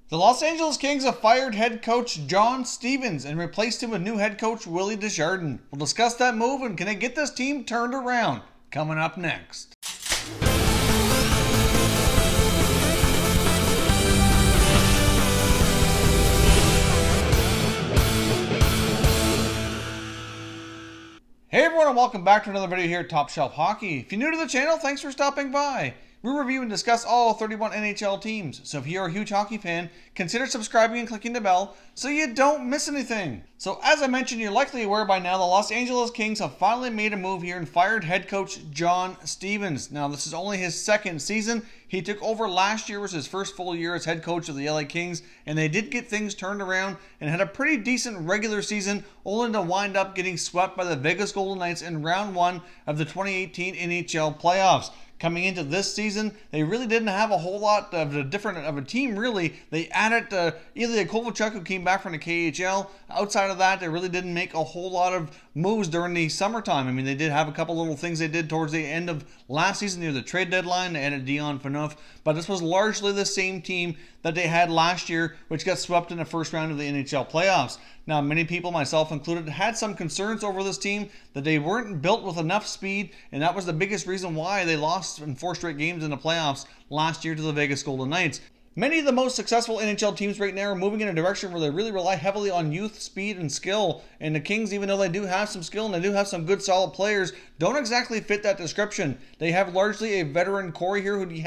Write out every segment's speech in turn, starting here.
The Los Angeles Kings have fired head coach John Stevens and replaced him with new head coach Willie Desjardins. We'll discuss that move and can it get this team turned around? Coming up next. Hey everyone, and welcome back to another video here at Top Shelf Hockey. If you're new to the channel, thanks for stopping by. We review and discuss all 31 NHL teams, so if you're a huge hockey fan, consider subscribing and clicking the bell so you don't miss anything. So as I mentioned, you're likely aware by now the Los Angeles Kings have finally made a move here and fired head coach John Stevens. Now this is only his second season. He took over last year, was his first full year as head coach of the LA Kings, and they did get things turned around and had a pretty decent regular season, only to wind up getting swept by the Vegas Golden Knights in round one of the 2018 NHL playoffs. Coming into this season, they really didn't have a whole lot of a team, really. They added Ilya Kovalchuk, who came back from the KHL. Outside of that, they really didn't make a whole lot of moves during the summertime. I mean, they did have a couple little things they did towards the end of last season near the trade deadline. They added Dion Phaneuf, but this was largely the same team that they had last year, which got swept in the first round of the NHL playoffs. Now, many people, myself included, had some concerns over this team that they weren't built with enough speed, and that was the biggest reason why they lost in 4 straight games in the playoffs last year to the Vegas Golden Knights. Many of the most successful NHL teams right now are moving in a direction where they really rely heavily on youth, speed, and skill. And the Kings, even though they do have some skill and they do have some good, solid players, don't exactly fit that description. They have largely a veteran core here who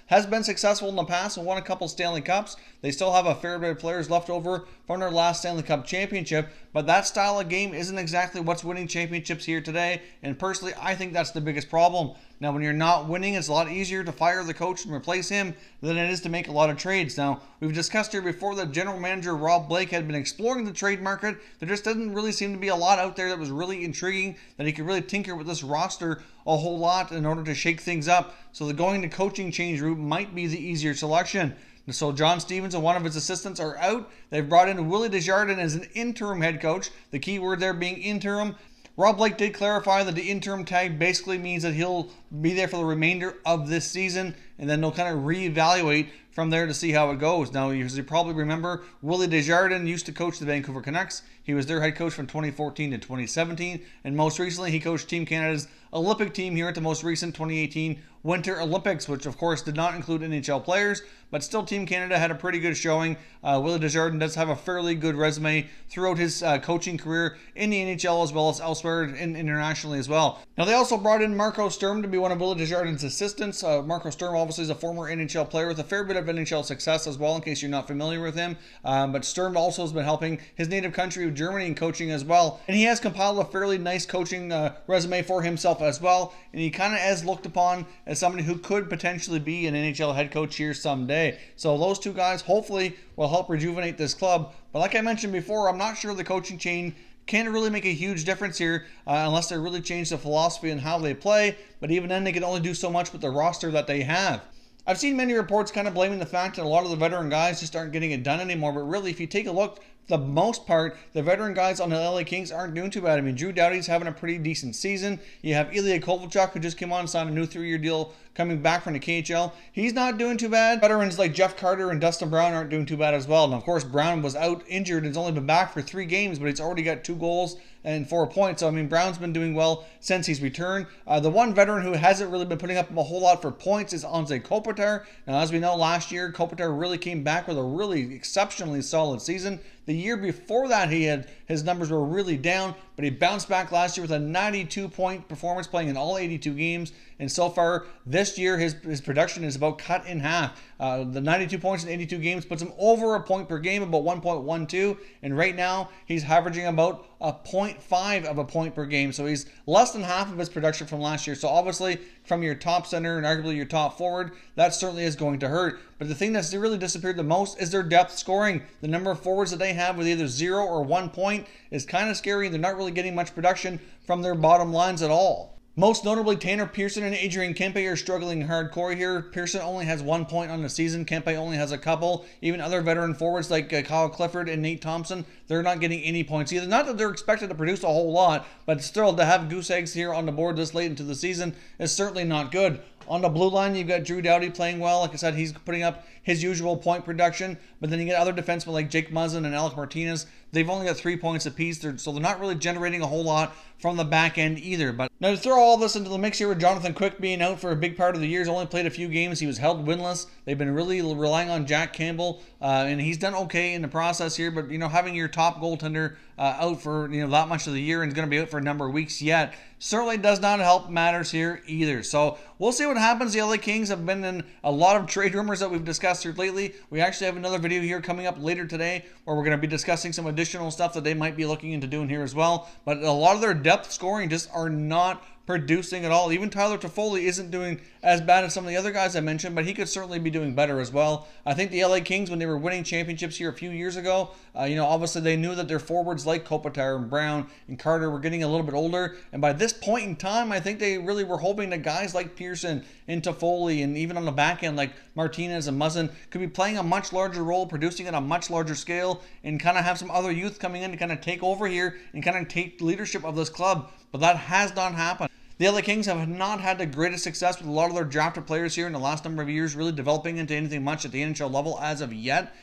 has been successful in the past and won a couple Stanley Cups. They still have a fair bit of players left over from their last Stanley Cup championship, but that style of game isn't exactly what's winning championships here today, and personally, I think that's the biggest problem. Now, when you're not winning, it's a lot easier to fire the coach and replace him than it is to make a lot of trades. Now, we've discussed here before that general manager Rob Blake had been exploring the trade market. There just doesn't really seem to be a lot out there that was really intriguing, that he could really tinker with this roster a whole lot in order to shake things up. So the going to coaching change route might be the easier selection. So John Stevens and one of his assistants are out. They've brought in Willie Desjardins as an interim head coach. The key word there being interim. Rob Blake did clarify that the interim tag basically means that he'll be there for the remainder of this season, and then they'll kind of reevaluate from there to see how it goes. Now, as you probably remember, Willie Desjardins used to coach the Vancouver Canucks. He was their head coach from 2014 to 2017, and most recently he coached Team Canada's Olympic team here at the most recent 2018 Winter Olympics, which of course did not include NHL players, but still Team Canada had a pretty good showing. Willie Desjardins does have a fairly good resume throughout his coaching career in the NHL as well as elsewhere and internationally as well. Now, they also brought in Marco Sturm to be one of Willie Desjardins' assistants. Marco Sturm obviously is a former NHL player with a fair bit of NHL success as well, in case you're not familiar with him. But Sturm also has been helping his native country of Germany in coaching as well. And he has compiled a fairly nice coaching resume for himself as well. And he kind of is looked upon as somebody who could potentially be an NHL head coach here someday. So those two guys hopefully will help rejuvenate this club. But like I mentioned before, I'm not sure the coaching chain can't really make a huge difference here unless they really change the philosophy and how they play. But even then, they can only do so much with the roster that they have. I've seen many reports kind of blaming the fact that a lot of the veteran guys just aren't getting it done anymore. But really, if you take a look, for the most part, the veteran guys on the LA Kings aren't doing too bad. I mean, Drew Doughty's having a pretty decent season. You have Ilya Kovalchuk, who just came on and signed a new 3-year deal coming back from the KHL. He's not doing too bad. Veterans like Jeff Carter and Dustin Brown aren't doing too bad as well. And of course, Brown was out injured and has only been back for 3 games, but he's already got 2 goals and 4 points. So, I mean, Brown's been doing well since he's returned. The one veteran who hasn't really been putting up a whole lot for points is Anze Kopitar. Now, as we know, last year, Kopitar really came back with a really exceptionally solid season. The year before that, his numbers were really down, but he bounced back last year with a 92-point performance playing in all 82 games. And so far this year, his production is about cut in half. The 92 points in 82 games puts him over a point per game, about 1.12. And right now, he's averaging about a 0.5 of a point per game. So he's less than half of his production from last year. So obviously, from your top center and arguably your top forward, that certainly is going to hurt. But the thing that's really disappeared the most is their depth scoring. The number of forwards that they have with either 0 or 1 point is kind of scary. They're not really getting much production from their bottom lines at all. Most notably, Tanner Pearson and Adrian Kempe are struggling hardcore here. Pearson only has 1 point on the season. Kempe only has a couple. Even other veteran forwards like Kyle Clifford and Nate Thompson, they're not getting any points either. Not that they're expected to produce a whole lot, but still to have goose eggs here on the board this late into the season is certainly not good. On the blue line, you've got Drew Doughty playing well. Like I said, he's putting up his usual point production. But then you get other defensemen like Jake Muzzin and Alec Martinez. They've only got 3 points apiece, so they're not really generating a whole lot from the back end either. But now to throw all this into the mix here with Jonathan Quick being out for a big part of the year, he's only played a few games. He was held winless. They've been really relying on Jack Campbell, and he's done okay in the process here. But, having your top goaltender out for, that much of the year and is going to be out for a number of weeks yet certainly does not help matters here either. So we'll see what happens. The LA Kings have been in a lot of trade rumors that we've discussed here lately. We actually have another video here coming up later today where we're going to be discussing some additional stuff that they might be looking into doing here as well. But a lot of their depth scoring just are not producing at all. Even Tyler Toffoli isn't doing as bad as some of the other guys I mentioned, but he could certainly be doing better as well. I think the LA Kings, when they were winning championships here a few years ago, obviously they knew that their forwards like Kopitar and Brown and Carter were getting a little bit older, and by this point in time, I think they really were hoping that guys like Pearson and Toffoli and even on the back end like Martinez and Muzzin could be playing a much larger role, producing at a much larger scale, and kind of have some other youth coming in to kind of take over here and kind of take leadership of this club, but that has not happened. The LA Kings have not had the greatest success with a lot of their drafted players here in the last number of years really developing into anything much at the NHL level as of yet,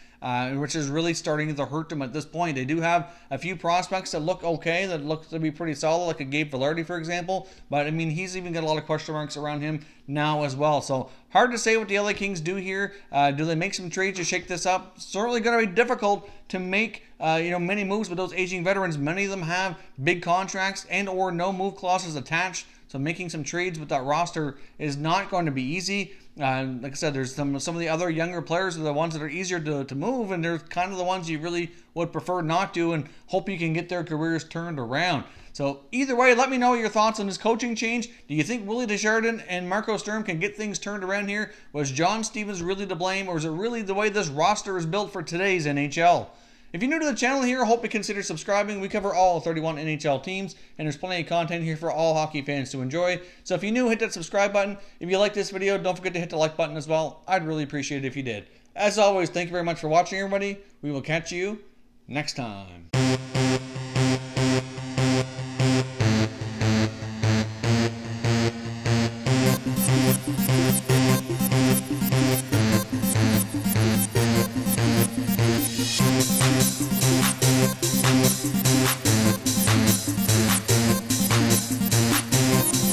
which is really starting to hurt them at this point. They do have a few prospects that look okay, that look to be pretty solid, like a Gabe Velarde, for example. But, I mean, he's even got a lot of question marks around him now as well. So, hard to say what the LA Kings do here. Do they make some trades to shake this up? Certainly going to be difficult to make, many moves with those aging veterans. Many of them have big contracts and or no move clauses attached. So making some trades with that roster is not going to be easy. Like I said, there's some of the other younger players are the ones that are easier to move, and they're kind of the ones you really would prefer not to and hope you can get their careers turned around. So either way, let me know your thoughts on this coaching change. Do you think Willie Desjardins and Marco Sturm can get things turned around here? Was John Stevens really to blame, or is it really the way this roster is built for today's NHL? If you're new to the channel here, I hope you consider subscribing. We cover all 31 NHL teams, and there's plenty of content here for all hockey fans to enjoy. So if you're new, hit that subscribe button. If you like this video, don't forget to hit the like button as well. I'd really appreciate it if you did. As always, thank you very much for watching, everybody. We will catch you next time.